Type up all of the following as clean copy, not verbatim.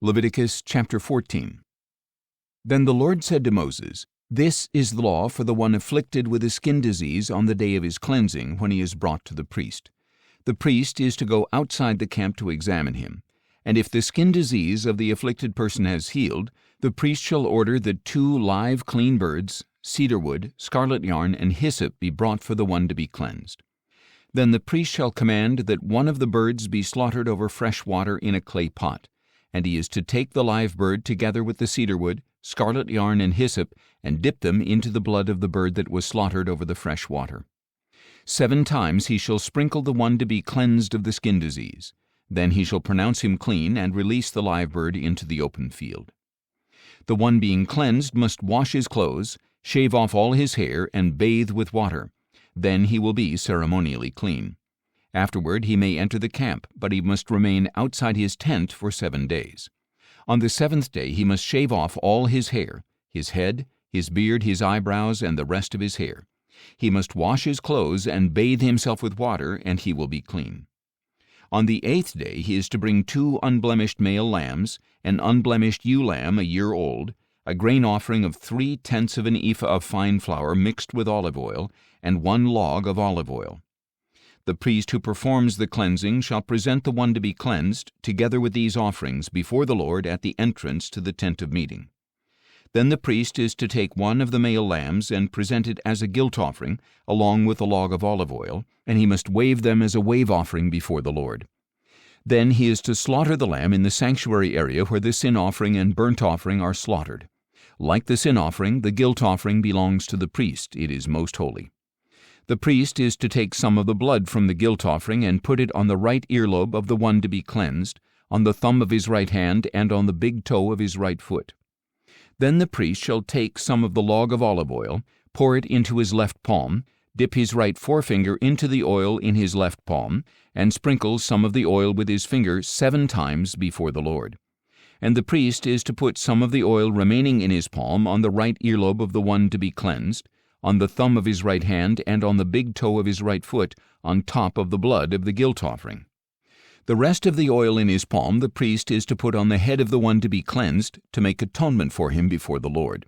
Leviticus chapter 14. Then the Lord said to Moses, "This is the law for the one afflicted with a skin disease on the day of his cleansing when he is brought to the priest. The priest is to go outside the camp to examine him. And if the skin disease of the afflicted person has healed, the priest shall order that 2 live clean birds, cedar wood, scarlet yarn, and hyssop be brought for the one to be cleansed. Then the priest shall command that one of the birds be slaughtered over fresh water in a clay pot, and he is to take the live bird together with the cedar wood, scarlet yarn, and hyssop, and dip them into the blood of the bird that was slaughtered over the fresh water. 7 times he shall sprinkle the one to be cleansed of the skin disease. Then he shall pronounce him clean and release the live bird into the open field. The one being cleansed must wash his clothes, shave off all his hair, and bathe with water. Then he will be ceremonially clean. Afterward he may enter the camp, but he must remain outside his tent for 7 days. On the 7th day he must shave off all his hair, his head, his beard, his eyebrows, and the rest of his hair. He must wash his clothes and bathe himself with water, and he will be clean. On the 8th day he is to bring 2 unblemished male lambs, an unblemished ewe lamb a year old, a grain offering of 3/10 of an ephah of fine flour mixed with olive oil, and 1 log of olive oil. The priest who performs the cleansing shall present the one to be cleansed, together with these offerings, before the Lord at the entrance to the tent of meeting. Then the priest is to take 1 of the male lambs and present it as a guilt offering, along with a log of olive oil, and he must wave them as a wave offering before the Lord. Then he is to slaughter the lamb in the sanctuary area where the sin offering and burnt offering are slaughtered. Like the sin offering, the guilt offering belongs to the priest. It is most holy. The priest is to take some of the blood from the guilt offering and put it on the right earlobe of the one to be cleansed, on the thumb of his right hand, and on the big toe of his right foot. Then the priest shall take some of the log of olive oil, pour it into his left palm, dip his right forefinger into the oil in his left palm, and sprinkle some of the oil with his finger 7 times before the Lord. And the priest is to put some of the oil remaining in his palm on the right earlobe of the one to be cleansed, on the thumb of his right hand, and on the big toe of his right foot, on top of the blood of the guilt offering. The rest of the oil in his palm the priest is to put on the head of the one to be cleansed, to make atonement for him before the Lord.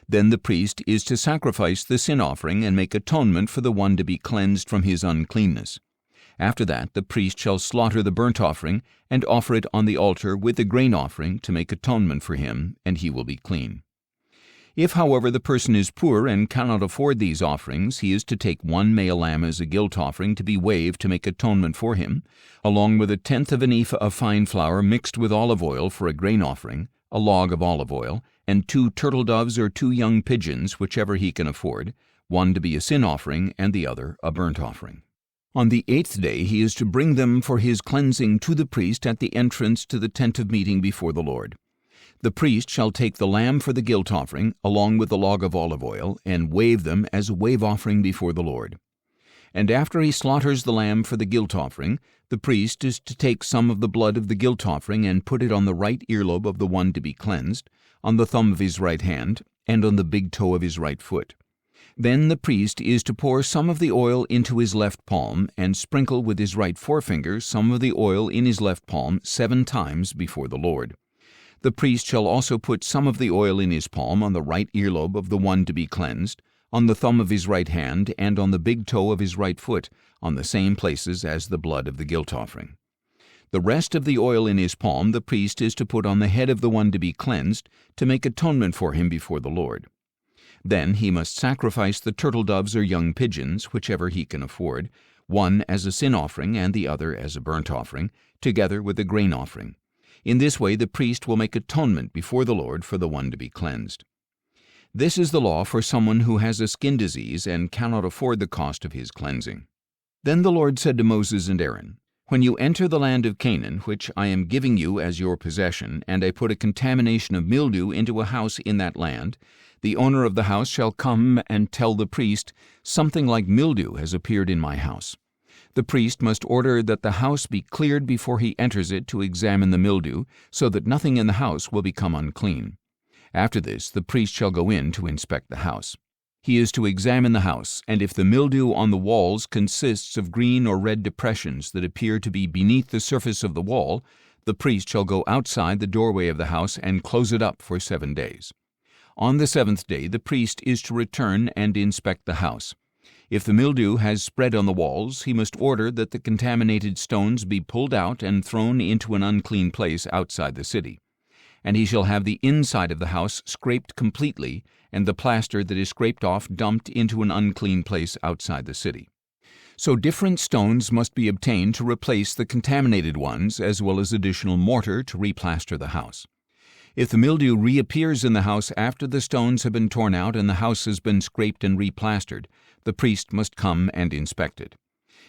Then the priest is to sacrifice the sin offering and make atonement for the one to be cleansed from his uncleanness. After that the priest shall slaughter the burnt offering and offer it on the altar with the grain offering to make atonement for him, and he will be clean. If, however, the person is poor and cannot afford these offerings, he is to take 1 male lamb as a guilt offering to be waved to make atonement for him, along with 1/10 of an ephah of fine flour mixed with olive oil for a grain offering, a log of olive oil, and 2 turtle doves or 2 young pigeons, whichever he can afford, one to be a sin offering and the other a burnt offering. On the 8th day he is to bring them for his cleansing to the priest at the entrance to the tent of meeting before the Lord. The priest shall take the lamb for the guilt offering, along with the log of olive oil, and wave them as a wave offering before the Lord. And after he slaughters the lamb for the guilt offering, the priest is to take some of the blood of the guilt offering and put it on the right earlobe of the one to be cleansed, on the thumb of his right hand, and on the big toe of his right foot. Then the priest is to pour some of the oil into his left palm, and sprinkle with his right forefinger some of the oil in his left palm 7 times before the Lord. The priest shall also put some of the oil in his palm on the right earlobe of the one to be cleansed, on the thumb of his right hand, and on the big toe of his right foot, on the same places as the blood of the guilt offering. The rest of the oil in his palm the priest is to put on the head of the one to be cleansed, to make atonement for him before the Lord. Then he must sacrifice the turtle doves or young pigeons, whichever he can afford, one as a sin offering and the other as a burnt offering, together with the grain offering. In this way the priest will make atonement before the Lord for the one to be cleansed. This is the law for someone who has a skin disease and cannot afford the cost of his cleansing. Then the Lord said to Moses and Aaron, "When you enter the land of Canaan, which I am giving you as your possession, and I put a contamination of mildew into a house in that land, the owner of the house shall come and tell the priest, 'Something like mildew has appeared in my house.' The priest must order that the house be cleared before he enters it to examine the mildew, so that nothing in the house will become unclean. After this, the priest shall go in to inspect the house. He is to examine the house, and if the mildew on the walls consists of green or red depressions that appear to be beneath the surface of the wall, The priest shall go outside the doorway of the house and close it up for 7 days. On the 7th day the priest is to return and inspect the house. If the mildew has spread on the walls, he must order that the contaminated stones be pulled out and thrown into an unclean place outside the city. And he shall have the inside of the house scraped completely, and the plaster that is scraped off dumped into an unclean place outside the city. So different stones must be obtained to replace the contaminated ones, as well as additional mortar to replaster the house. If the mildew reappears in the house after the stones have been torn out and the house has been scraped and replastered, the priest must come and inspect it.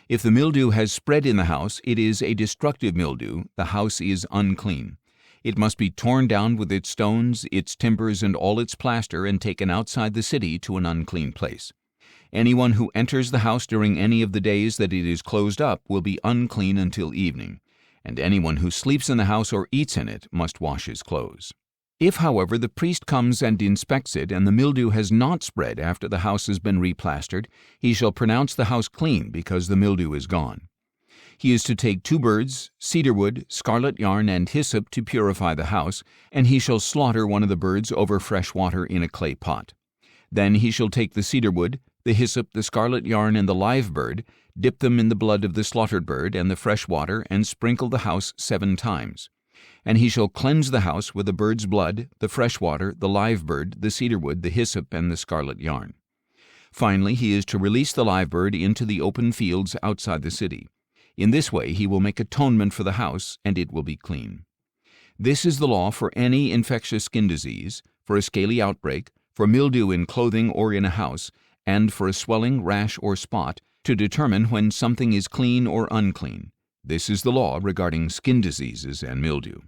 If the mildew has spread in the house, it is a destructive mildew, the house is unclean. It must be torn down with its stones, its timbers, and all its plaster and taken outside the city to an unclean place. Anyone who enters the house during any of the days that it is closed up will be unclean until evening, and anyone who sleeps in the house or eats in it must wash his clothes. If, however, the priest comes and inspects it, and the mildew has not spread after the house has been replastered, he shall pronounce the house clean because the mildew is gone. He is to take 2 birds, cedar wood, scarlet yarn, and hyssop to purify the house, and he shall slaughter one of the birds over fresh water in a clay pot. Then he shall take the cedar wood, the hyssop, the scarlet yarn, and the live bird, dip them in the blood of the slaughtered bird and the fresh water, and sprinkle the house 7 times. And he shall cleanse the house with the bird's blood, the fresh water, the live bird, the cedar wood, the hyssop, and the scarlet yarn. Finally, he is to release the live bird into the open fields outside the city. In this way he will make atonement for the house, and it will be clean. This is the law for any infectious skin disease, for a scaly outbreak, for mildew in clothing or in a house, and for a swelling, rash, or spot, to determine when something is clean or unclean. This is the law regarding skin diseases and mildew.